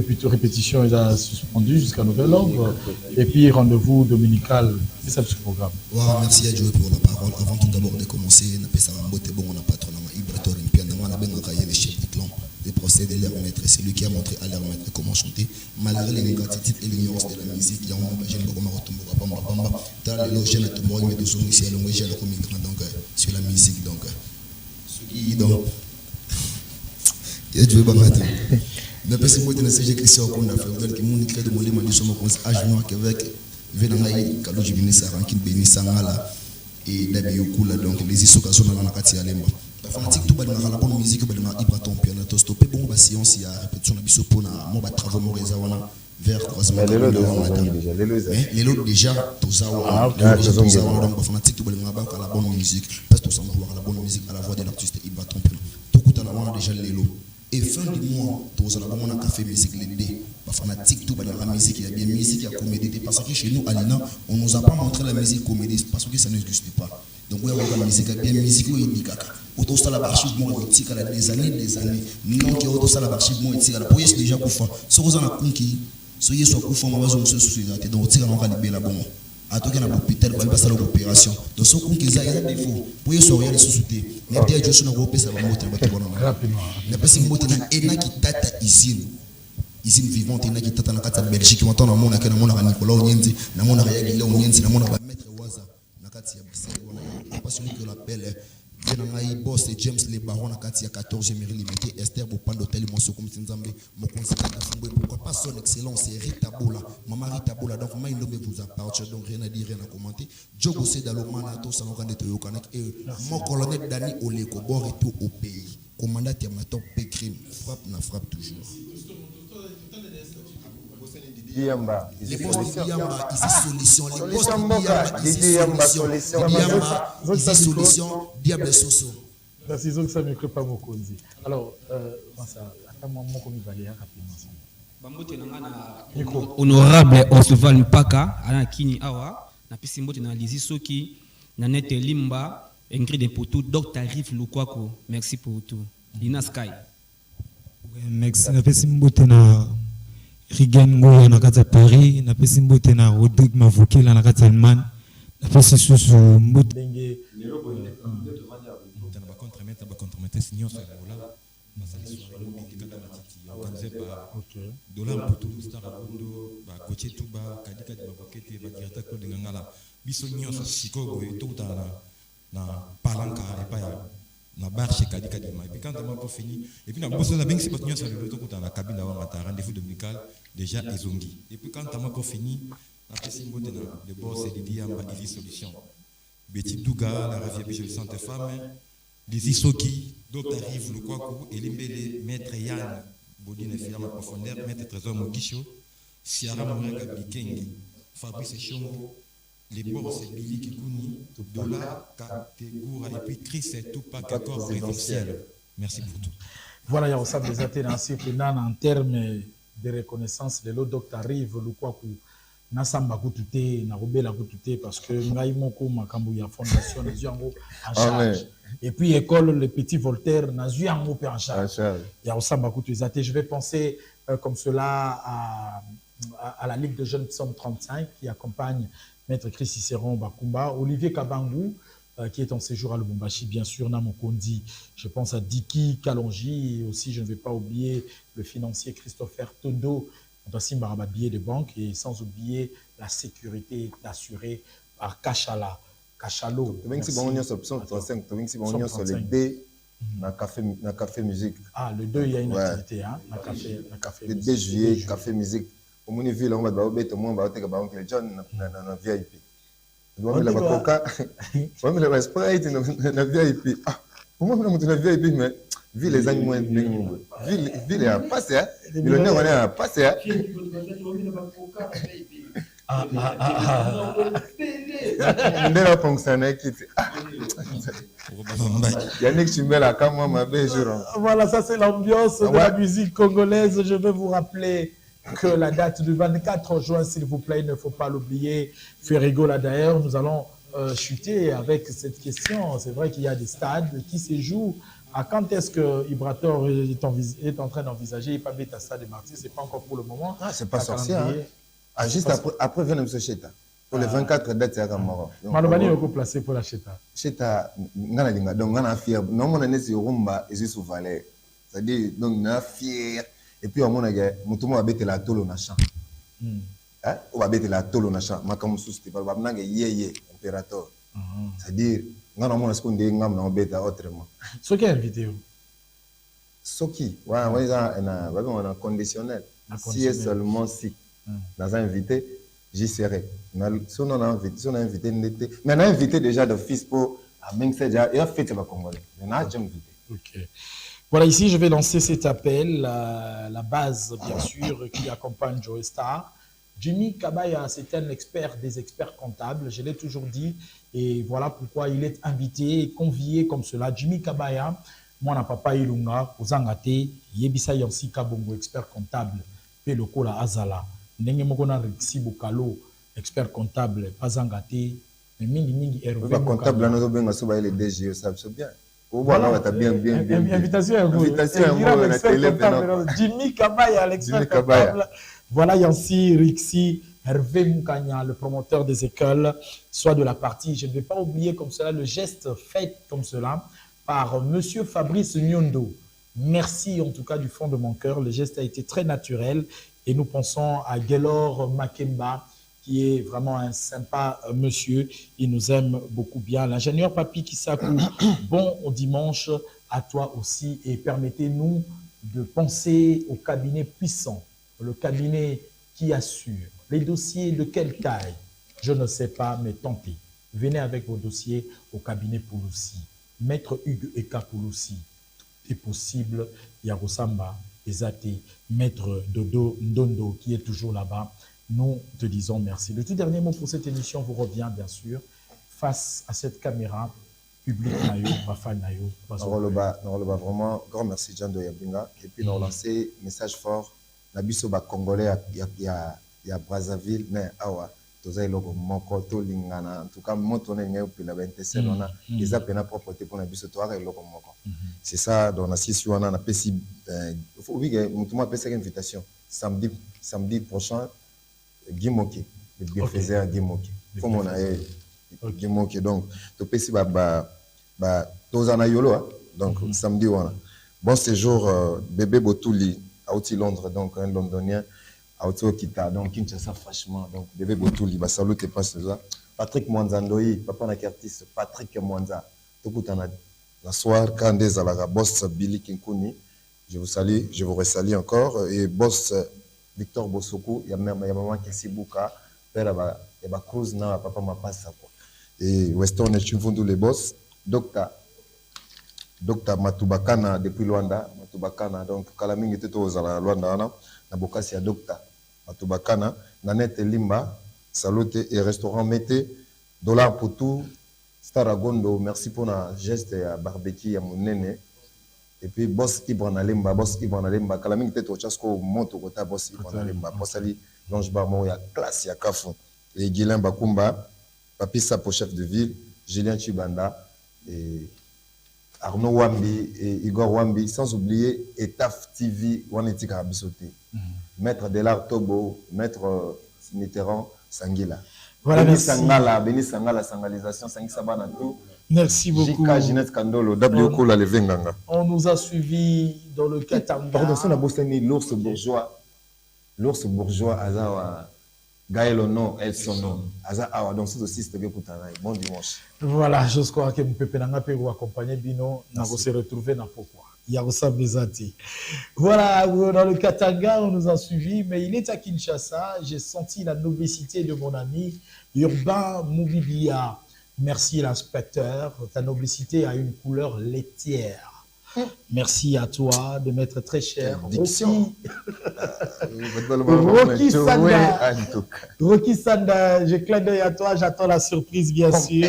puis répétition, ils a suspendu jusqu'à nouvel ordre. Et puis rendez-vous dominical, c'est ça ce programme. Wow, merci à Dieu pour la parole. Avant tout d'abord de commencer, on a fait bon, on a patronat, Ibrator, on a bien les chefs du clan, les procédés de leur maître. C'est lui qui a montré à leur maître comment chanter. Malgré les négativités et l'ignorance de la musique, il y a un jeune qui a sur la musique. Donc, il y a Dieu Bamate. Mais parce que moi, je sais que Christian qu'on a fait, vous qui m'ont écrit de mon livre, je suis âge noir Québec, Venangaï, Kalo Jibini Sarankin, Beni Sangala, et Dabiokula, donc les issocations dans la Katia Lemba. La fanatique, tout le monde a la bonne musique, il y a Ibraton, piano, stopper bon, séance, il y a répétition, il y a mon travaux, mon réservoir, vers croisement. Les lots déjà, tous donc la fanatique, tout le monde a la bonne musique, parce que tout vouloir la bonne musique à la voix de l'artiste Ibraton. Tout le monde a déjà les lots. Et fin du mois, tous allons avoir un café musique les deux. La fanatique, tout la musique, il y a bien musique, il y a comédie. Parce que chez nous, à l'INA, on ne nous a pas montré la musique comédie parce que ça n'existe pas. Donc, il y a la musique, il y a bien musique, il y a des caca. Autour de l'archive, il y a des années. Non, qui est autour de l'archive, il y a des années. Pour y déjà Koufa. Si vous en avez conquis, soyez sur Koufa, on va vous soucier. Donc, on va libérer la bombe. À tout cas, on a l'hôpital, on va passer à l'opération. Donc, ce qu'on a des défauts. Pour y sourire les sous-soutés. Mais il y a des choses qui ont ça va monter. Rapidement. Mais parce que moi, il y a qui tata usine vivante, il y a qui tata en Belgique, qui entend dans mon accueil, dans mon Nicolas Onyenzi, dans mon Ariel Onyenzi, dans mon maître Waza, dans Katia Bruxelles, on a pas celui que l'appelle. Boss et James les barons à Katia 14 mairie limitée Esther Bopan d'hôtel Monso comme Tinzambe mon conseiller pourquoi pas son excellence c'est Rita Bola maman Rita Bola donc moi il ne vous appartient donc rien à dire rien à commenter Djogo c'est dans le manato ça nous rend de Toyokanak et mon colonel Dani Oleko bon retour au pays commandant Tiamato Pécrim frappe toujours Diamba, les postes Diamba, ici solution. Les postes Diamba, solution. Diable Soso. Merci, ils ont ça me crée pas mon conzi. Alors, attends, moi, comme il va aller rapidement. Honorable Osval Mpaka, Alain Kini Awa, na pisimbote na lizi soki, na nete limba, Ingrid de Poutou, Dr. Riff Lukwako. Merci pour tout. Lina Sky. Merci, na pisimbote na. Rigengo na kati ya Paris na pesi mbote na Rodrigue Mavokela na kati ya Allemagne na pesi susu mbote ndenge tana ba contre-mettre signon sur là basali sur le bikaka matiti organisé par dollar pour tout star abundo ba coaché tout ba kadika de Mavokete ba directeur Claude Ngangala biso nyonso sikogo tout na palanka et pas na bar chez Kadika Dima. Et puis quand on a fini, et puis on a besoin de bien que c'est parce que nous avons dans la cabine d'avoir un rendez-vous dominical déjà ezongi. Et puis quand on a fini, on a fait le boss et les Diamba Easy Solution. Betty Douga, la ravie Bichel Santé Femme, les Isoki, Dr. Rive Lukwaku, Elimbele, Maître Yann, Bodine Fiam à profondeur, Maître Trésor Mogisho, Siara Moureka Bikengi, Fabrice Chongo, les boss et Billy Kikouni, Dola, Kategoura et puis Chris et Tupac corps présidentiel. Merci pour tout. Voilà, il y a aussi des atténuances en termes de reconnaissance. Le lot docteur arrive, le quoi que Nasamba Koutouté, Narobela Koutouté, parce que Ngaïmoko Makambouya Fondation, Nazuango en charge. Et puis école Le Petit Voltaire, Nazuango en charge. Il y a aussi Bakoutou. Je vais penser comme cela à la Ligue de jeunes Somme 35 qui accompagne Maître Chris Cicéron Bakumba, Olivier Kabangou, qui est en séjour à Lubumbashi, bien sûr, Namokondi. Je pense à Diki Kalonji, et aussi, je ne vais pas oublier le financier Christopher Todo, aussi Marababier de banque, et sans oublier la sécurité assurée par Kachala. Kachalo. Café musique. Ah, le 2, il y a une activité, hein? Le 2 juillet, café musique. Au moins, ville, on va te moi, on va te les John dans VIP. On va la coca, on va la Sprite dans VIP. Ah, pour moi, on a VIP, mais ville les animaux, ville est à passer, hein. Millionnaire, on est à passer, hein. On fonctionner qui Yannick Chimela, comme moi, ma belle jour. Voilà, ça c'est l'ambiance de la musique congolaise. Je vais vous rappeler que la date du 24 juin, s'il vous plaît, il ne faut pas l'oublier. Ferrigo, là d'ailleurs, nous allons chuter avec cette question. C'est vrai qu'il y a des stades qui se jouent. À quand est-ce que Ibrator est en train d'envisager pas bête à stade de Martyrs? C'est pas encore pour le moment. Ah, c'est pas sorcier. Hein. Ah, juste après venez M. Cheta. Pour les 24 dates, c'est à Moro. Malobani est placé pour la Cheta. Cheta, ngana dinga donc ngana fier. Non mon année sur Rumba et sous Valais. C'est-à-dire donc na fier. Et puis, on a dit, nous avons été la tolo na champ. On va être la tolo na champ. Ma comme sous on va dire yé impérateur. C'est-à-dire, nous avons ce qu'on dit, nous avons été autrement. Ce qui est invité. Ce qui, ouais, on a conditionnel. Si est seulement si, nous avons invité, j'y serai. Si on a invité, mais on a invité déjà d'office pour même ça déjà, il a fait le Congolais. On a déjà invité. Ok. Voilà, ici, je vais lancer cet appel, la base, bien sûr, qui accompagne Joe Star. Jimmy Kabaya, c'est un expert des experts comptables, je l'ai toujours dit, et voilà pourquoi il est invité et convié comme cela. Jimmy Kabaya, moi, papa Ilunga, Ozangate, Yebisa Yansi Kabongo, expert comptable, Peloko la Azala, Nenge Mokona Rixi Bokalo, expert comptable, Azangate, mais Mingi Hervé. Comptable, nous avons les DG, ça c'est bien. Voilà, invitation à vous. Jimmy Kabaya, l'expert comptable. Voilà Yansi, Rixi, Hervé Moukanya, le promoteur des écoles, soit de la partie. Je ne vais pas oublier comme cela le geste fait comme cela par Monsieur Fabrice Nyondo. Merci en tout cas du fond de mon cœur. Le geste a été très naturel et nous pensons à Gelor Makemba, qui est vraiment un sympa monsieur. Il nous aime beaucoup bien. L'ingénieur Papi Kisaku, bon au dimanche à toi aussi. Et permettez-nous de penser au cabinet puissant, le cabinet qui assure. Les dossiers de quelle taille? Je ne sais pas, mais tentez. Venez avec vos dossiers au cabinet Pouloussi. Maître Hugues Eka Pouloussi. Tout est possible. Yarosamba, Ezate, Maître Dodo Ndondo, qui est toujours là-bas. Nous te disons merci. Le tout dernier mot pour cette émission vous revient, bien sûr, face à cette caméra publique Nayo, Bafa Nayo. Vraiment, grand merci, Jean de Yabinga. Et puis, nous avons lancé un message fort. Nabiso ba Congolais, il y a Brazzaville, mais awa, toza iloko moko to lingana. En tout cas, moto ne ngeu pila bentese lona, ils a pena propreté pour Nabiso to ara iloko moko. C'est ça, dans la session, on a pesi, il faut oublier que nous avons fait une invitation. Samedi prochain, Gimoki, le bienfaiseur Gimoki. Faut mon aïe, Gimoki. Donc, tu peux si tozana yolo, donc samedi on a. Bon séjour, bébé Botouli, à Outi Londres, donc un Londonien, à Outi Okita, donc Kinshasa franchement, donc bébé Botouli, bah salut tes pas ça. Patrick Mwanzandoyi, papa na artiste, Patrick Mwanza, tokutana la soir quand des alara boss Billy Kinkuni, je vous salue, je vous resalue encore et boss Victor Bosoku, il y a maman Kessibuka, père il y a Cruz na papa m'a pas ça quoi. Et Western et Chimfundu les boss, docteur Matubakana depuis Luanda, Matubakana donc Kalamingi était aux Luanda na bokasi ya docteur Matubakana, Nanette Limba, Salute et restaurant Mété, dollar pour tout, Staragondo, merci pour la geste à barbecue ya monene. Et puis, boss Ibrana Lemba, Kalaming tête au Chasko, monte au côté boss Ibrana Lemba, Bossali, Longe Barmon, il y a classe, il y a Kafou, et Guilain Bakumba, Papi Sapo, chef de ville, Julien Chibanda, et Arnaud Wambi, et Igor Wambi, sans oublier Etaf TV, Waneti Karabisote, Maître Delard Tobo, Maître Mitterrand, Sanguila. Voilà, Béni Sangala, Béni Sangala, Sangalisation, Sangi Sabana, tout. Merci beaucoup. On nous a suivis dans le Katanga. Pardon, c'est la Bosnie, l'ours bourgeois. L'ours bourgeois, Azawa, Gaël non, El Sono, Azawa, donc c'est aussi ce que vous avez. Bon dimanche. Voilà, je crois que vous pouvez vous accompagner, Bino, nous se retrouver dans pourquoi. Yarosa Bezati. Voilà, dans le Katanga, on nous a suivis, mais il est à Kinshasa. J'ai senti la noblicité de mon ami Urbain Moubibia. Merci l'inspecteur, ta noblicité a une couleur laitière. Merci à toi de m'être très cher. Rocky Sanda, je clin d'œil à toi, j'attends la surprise bien sûr.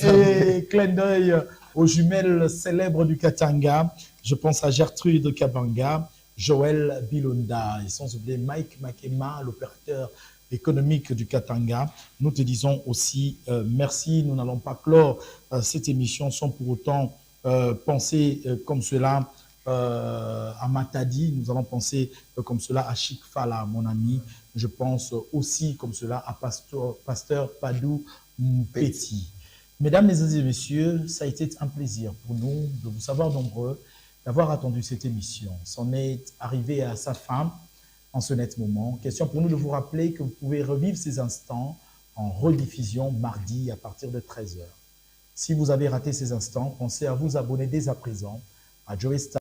Et clin d'œil aux jumelles célèbres du Katanga. Je pense à Gertrude Kabanga. Joël Bilonda et sans oublier Mike Makema, l'opérateur économique du Katanga. Nous te disons aussi merci. Nous n'allons pas clore cette émission sans pour autant penser comme cela à Matadi. Nous allons penser comme cela à Chic Fala, mon ami. Je pense aussi comme cela à Pasteur Padou Mpeti. Mesdames, et messieurs, ça a été un plaisir pour nous de vous savoir nombreux, d'avoir attendu cette émission. C'en est arrivé à sa fin en ce net moment. Question pour nous de vous rappeler que vous pouvez revivre ces instants en rediffusion mardi à partir de 13h. Si vous avez raté ces instants, pensez à vous abonner dès à présent à Joey Star.